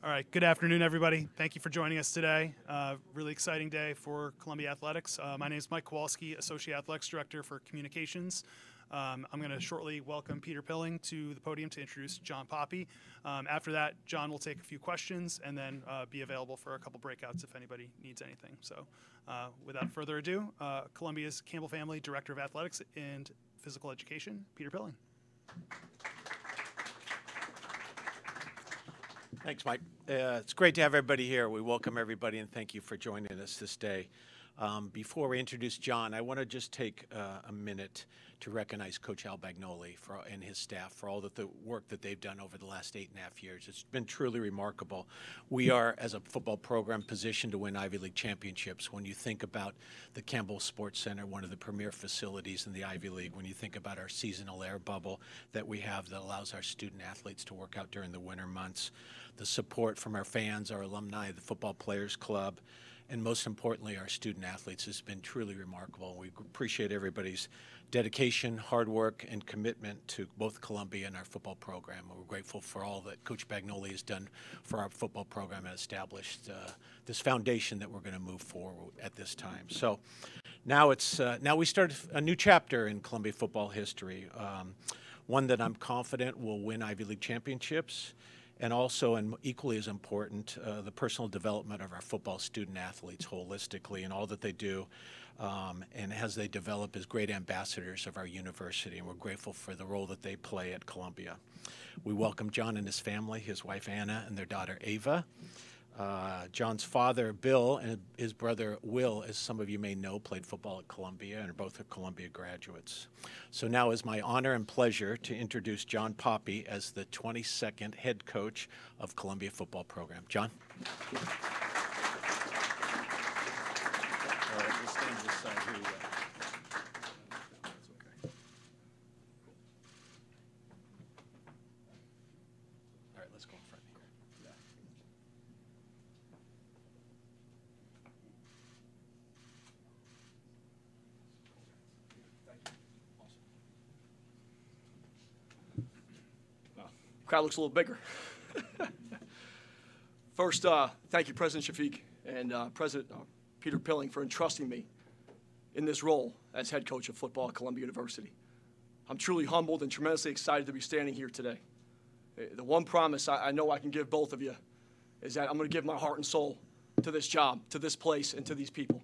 All right, good afternoon, everybody. Thank you for joining us today. Really exciting day for Columbia Athletics. My name is Mike Kowalski, Associate Athletics Director for Communications. I'm going to shortly welcome Peter Pilling to the podium to introduce John Poppe. After that, John will take a few questions and then be available for a couple breakouts if anybody needs anything. So without further ado, Columbia's Campbell Family Director of Athletics and Physical Education, Peter Pilling. Thanks, Mike. It's great to have everybody here. We welcome everybody and thank you for joining us this day. Before we introduce John, I want to just take a minute to recognize Coach Al Bagnoli and his staff for all the work that they've done over the last 8.5 years. It's been truly remarkable. We are, as a football program, positioned to win Ivy League championships. When you think about the Campbell Sports Center, one of the premier facilities in the Ivy League, when you think about our seasonal air bubble that we have that allows our student athletes to work out during the winter months, the support from our fans, our alumni, the Football Players Club, and most importantly, our student athletes has been truly remarkable. We appreciate everybody's dedication, hard work, and commitment to both Columbia and our football program. We're grateful for all that Coach Bagnoli has done for our football program and established this foundation that we're going to move forward at this time. So now we start a new chapter in Columbia football history, one that I'm confident will win Ivy League championships. And also, and equally as important, the personal development of our football student athletes holistically and all that they do, and as they develop as great ambassadors of our university. And we're grateful for the role that they play at Columbia. We welcome John and his family, his wife Anna and their daughter Ava. John's father, Bill, and his brother, Will, as some of you may know, played football at Columbia and are both Columbia graduates. So now it's my honor and pleasure to introduce John Poppe as the 22nd head coach of Columbia football program. John? All right, we'll stand this side here. That's okay. All right, let's go in front here. Yeah. Crowd looks a little bigger. First, thank you, President Shafiq and President Peter Pilling, for entrusting me in this role as head coach of football at Columbia University. I'm truly humbled and tremendously excited to be standing here today. The one promise I know I can give both of you is that I'm going to give my heart and soul to this job, to this place, and to these people.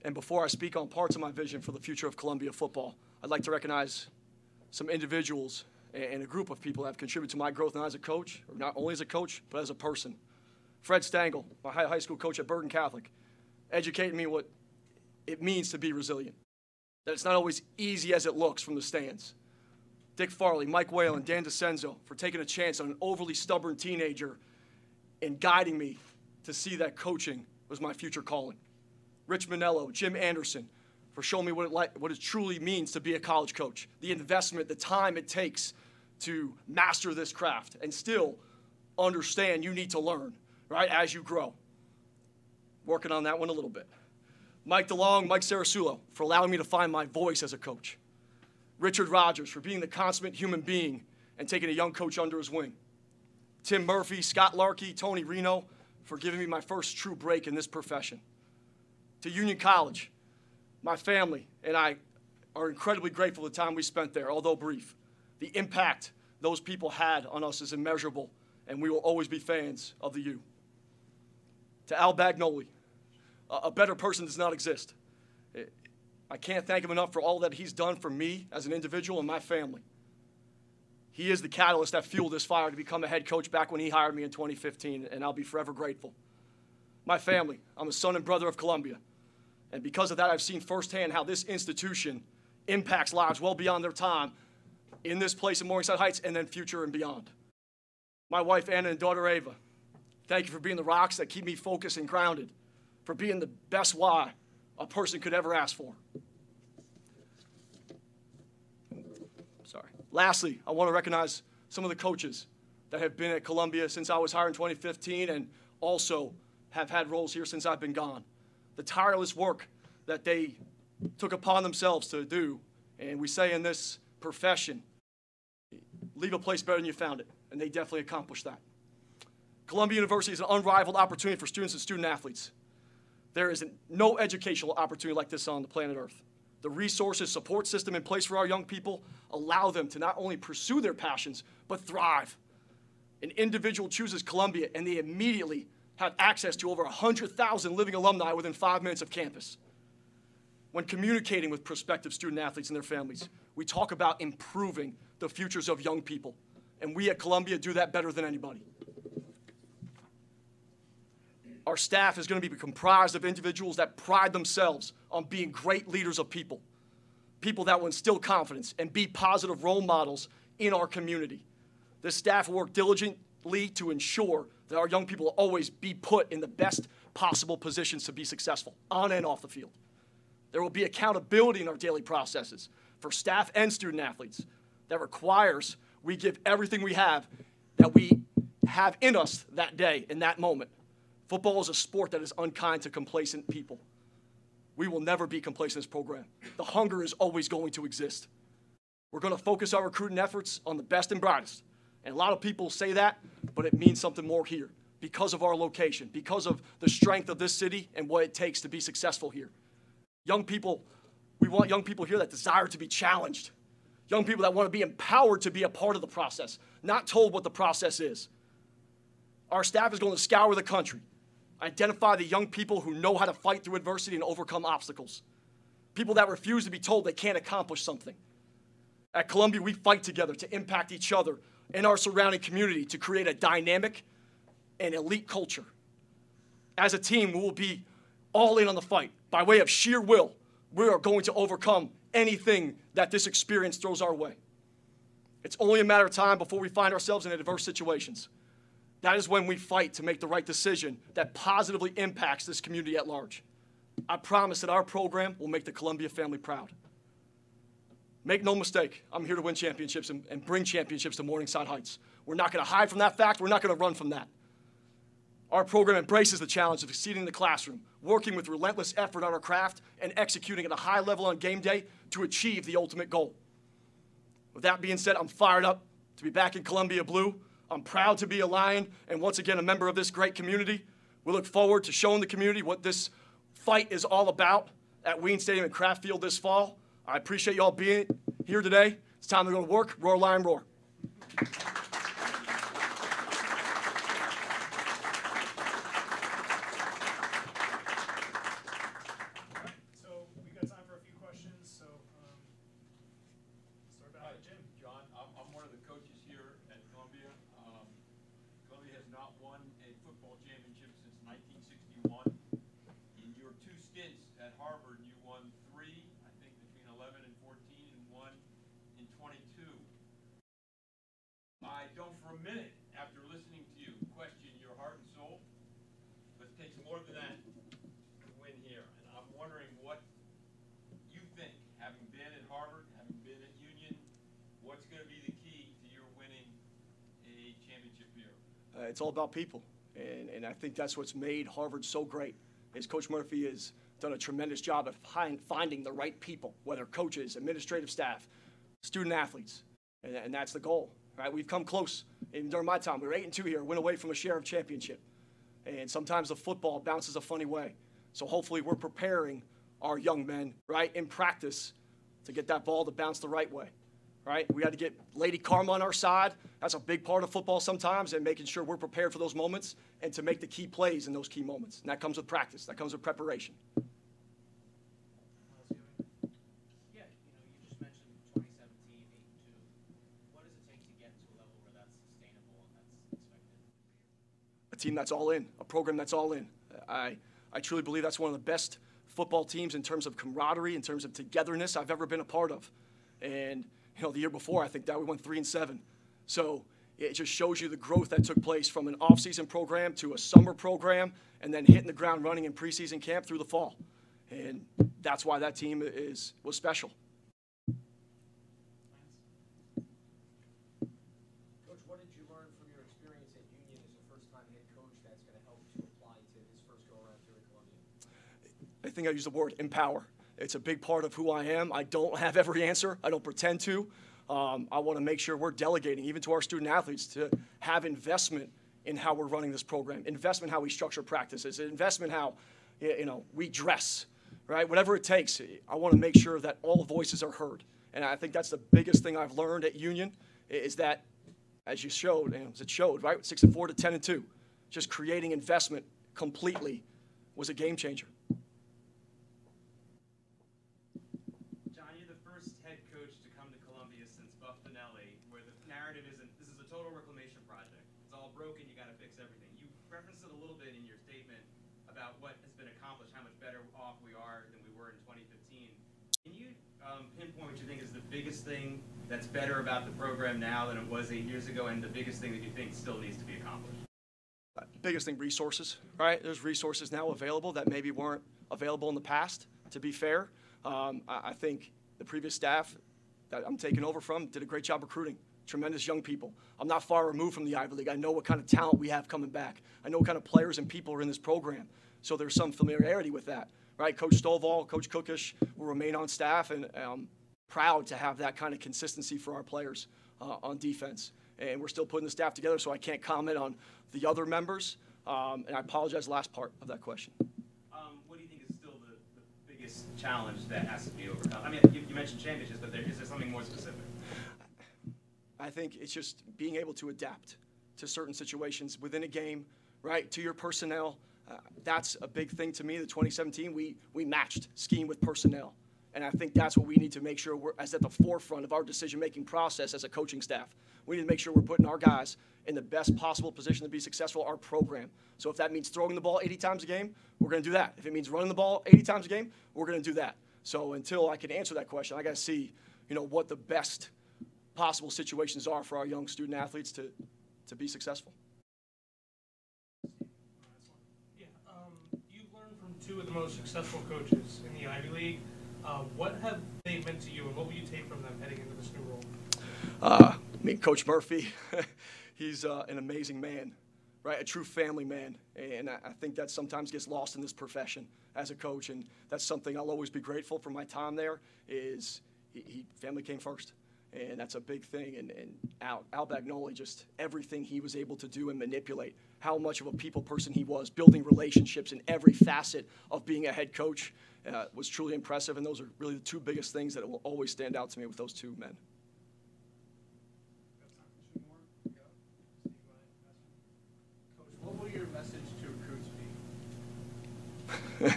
And before I speak on parts of my vision for the future of Columbia football, I'd like to recognize some individuals and a group of people that have contributed to my growth not as a coach, or not only as a coach, but as a person. Fred Stangl, my high school coach at Bergen Catholic, educated me what it means to be resilient, that it's not always easy as it looks from the stands. Dick Farley, Mike Whalen, Dan DeCenzo for taking a chance on an overly stubborn teenager and guiding me to see that coaching was my future calling. Rich Manello, Jim Anderson for showing me what it truly means to be a college coach, the investment, the time it takes to master this craft and still understand you need to learn, right, as you grow. Working on that one a little bit. Mike DeLong, Mike Sarasulo for allowing me to find my voice as a coach. Richard Rogers for being the consummate human being and taking a young coach under his wing. Tim Murphy, Scott Larkey, Tony Reno for giving me my first true break in this profession. To Union College, my family and I are incredibly grateful for the time we spent there, although brief. The impact those people had on us is immeasurable, and we will always be fans of the U. To Al Bagnoli, a better person does not exist. I can't thank him enough for all that he's done for me as an individual and my family. He is the catalyst that fueled this fire to become a head coach back when he hired me in 2015, and I'll be forever grateful. My family, I'm a son and brother of Columbia, and because of that, I've seen firsthand how this institution impacts lives well beyond their time in this place in Morningside Heights and then future and beyond. My wife, Anna, and daughter, Ava, thank you for being the rocks that keep me focused and grounded, for being the best why a person could ever ask for. Sorry. Lastly, I want to recognize some of the coaches that have been at Columbia since I was hired in 2015 and also have had roles here since I've been gone. The tireless work that they took upon themselves to do, and we say in this profession, leave a place better than you found it, and they definitely accomplished that. Columbia University is an unrivaled opportunity for students and student athletes. There is no educational opportunity like this on the planet Earth. The resources, support system in place for our young people allow them to not only pursue their passions, but thrive. An individual chooses Columbia, and they immediately have access to over 100,000 living alumni within 5 minutes of campus. When communicating with prospective student athletes and their families, we talk about improving the futures of young people, and we at Columbia do that better than anybody. Our staff is going to be comprised of individuals that pride themselves on being great leaders of people, people that will instill confidence and be positive role models in our community. This staff will work diligently to ensure that our young people will always be put in the best possible positions to be successful, on and off the field. There will be accountability in our daily processes for staff and student athletes that requires we give everything we have that we have in us that day, in that moment. Football is a sport that is unkind to complacent people. We will never be complacent in this program. The hunger is always going to exist. We're going to focus our recruiting efforts on the best and brightest. And a lot of people say that, but it means something more here because of our location, because of the strength of this city and what it takes to be successful here. Young people, we want young people here that desire to be challenged. Young people that want to be empowered to be a part of the process, not told what the process is. Our staff is going to scour the country, identify the young people who know how to fight through adversity and overcome obstacles, people that refuse to be told they can't accomplish something. At Columbia, we fight together to impact each other and our surrounding community to create a dynamic and elite culture. As a team, we will be all in on the fight. By way of sheer will, we are going to overcome anything that this experience throws our way. It's only a matter of time before we find ourselves in adverse situations. That is when we fight to make the right decision that positively impacts this community at large. I promise that our program will make the Columbia family proud. Make no mistake, I'm here to win championships and bring championships to Morningside Heights. We're not going to hide from that fact. We're not going to run from that. Our program embraces the challenge of succeeding in the classroom, working with relentless effort on our craft, and executing at a high level on game day to achieve the ultimate goal. With that being said, I'm fired up to be back in Columbia Blue. I'm proud to be a Lion and once again a member of this great community. We look forward to showing the community what this fight is all about at Ween Stadium and Kraft Field this fall. I appreciate you all being here today. It's time to go to work. Roar, Lion, roar. So we've got time for a few questions. So start back with Jim. John, I'm one of the coaches here at Columbia. Columbia has not won a football championship since 1961. In your 2 stints at Harvard, you won 3, I think between 11 and 14, and 1 in 22. I don't for a minute, after listening to you, question your heart and soul, but it takes more than that to win here. And I'm wondering what you think, having been at Harvard, having been at Union, what's going to be the key to your winning a championship here? It's all about people, and I think that's what's made Harvard so great. Is Coach Murphy has done a tremendous job of finding the right people, whether coaches, administrative staff, student athletes, and that's the goal. Right? We've come close. And during my time, we were 8-2 here, went away from a sheriff championship, and sometimes the football bounces a funny way. So hopefully we're preparing our young men, right, in practice to get that ball to bounce the right way. Right? We got to get Lady Karma on our side. That's a big part of football sometimes, and making sure we're prepared for those moments and to make the key plays in those key moments. And that comes with practice. That comes with preparation. Yeah, you just mentioned 2017, 8-2. What does it take to get to a level where that's sustainable and that's expected? A team that's all in, a program that's all in. I truly believe that's one of the best football teams in terms of camaraderie, in terms of togetherness I've ever been a part of. And the year before, I think that we went 3-7. So it just shows you the growth that took place from an off-season program to a summer program, and then hitting the ground running in preseason camp through the fall. And that's why that team was special. Coach, what did you learn from your experience at Union as a first-time head coach that's going to help to apply to this first go-around here at Columbia? I think I used the word empower. It's a big part of who I am. I don't have every answer. I don't pretend to. I want to make sure we're delegating, even to our student athletes, to have investment in how we're running this program, investment in how we structure practices, investment in how we dress, right? Whatever it takes, I want to make sure that all voices are heard. And I think that's the biggest thing I've learned at Union is that, as you showed, as it showed, right, 6-4 to 10-2, just creating investment completely was a game changer. John, you're the first head coach to come to Columbia since Buff Finelli, where the narrative isn't, this is a total reclamation project. It's all broken, you got to fix everything. You referenced it a little bit in your statement about what has been accomplished, how much better off we are than we were in 2015. Can you pinpoint what you think is the biggest thing that's better about the program now than it was 8 years ago, and the biggest thing that you think still needs to be accomplished? Biggest thing, resources, right? There's resources now available that maybe weren't available in the past, to be fair. I think the previous staff that I'm taking over from did a great job recruiting. Tremendous young people. I'm not far removed from the Ivy League. I know what kind of talent we have coming back. I know what kind of players and people are in this program. So there's some familiarity with that, right? Coach Stovall, Coach Cookish will remain on staff, and I'm proud to have that kind of consistency for our players on defense. And we're still putting the staff together, so I can't comment on the other members. And I apologize, last part of that question. What do you think is still the biggest challenge that has to be overcome? I mean, you mentioned championships, but is there something more specific? I think it's just being able to adapt to certain situations within a game, right, to your personnel. That's a big thing to me. The 2017, we matched scheme with personnel. And I think that's what we need to make sure we're as at the forefront of our decision-making process as a coaching staff. We need to make sure we're putting our guys in the best possible position to be successful, our program. So if that means throwing the ball 80 times a game, we're going to do that. If it means running the ball 80 times a game, we're going to do that. So until I can answer that question, I got to see, what the best possible situations are for our young student athletes to be successful. Yeah, you've learned from two of the most successful coaches in the Ivy League. What have they meant to you, and what will you take from them heading into this new role? Coach Murphy, he's an amazing man, right? A true family man. And I think that sometimes gets lost in this profession as a coach, and that's something I'll always be grateful for my time there is family came first. And that's a big thing. And Al Bagnoli, just everything he was able to do and manipulate, how much of a people person he was, building relationships in every facet of being a head coach was truly impressive. And those are really the two biggest things that will always stand out to me with those two men. Coach, what will your message to recruits be?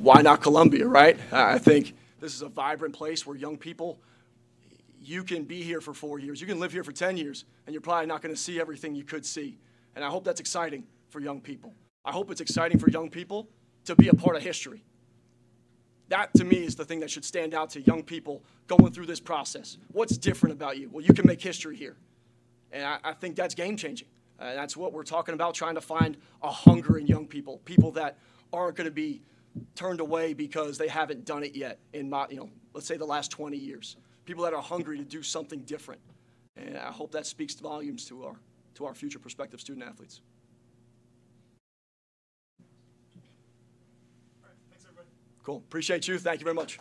Why not Columbia, right? I think this is a vibrant place where young people, you can be here for 4 years. You can live here for 10 years, and you're probably not going to see everything you could see. And I hope that's exciting for young people. I hope it's exciting for young people to be a part of history. That, to me, is the thing that should stand out to young people going through this process. What's different about you? Well, you can make history here. And I think that's game-changing. That's what we're talking about, trying to find a hunger in young people, people that aren't going to be turned away because they haven't done it yet in, let's say the last 20 years. People that are hungry to do something different. And I hope that speaks volumes to our future prospective student athletes. All right, thanks, everybody. Cool. Appreciate you. Thank you very much.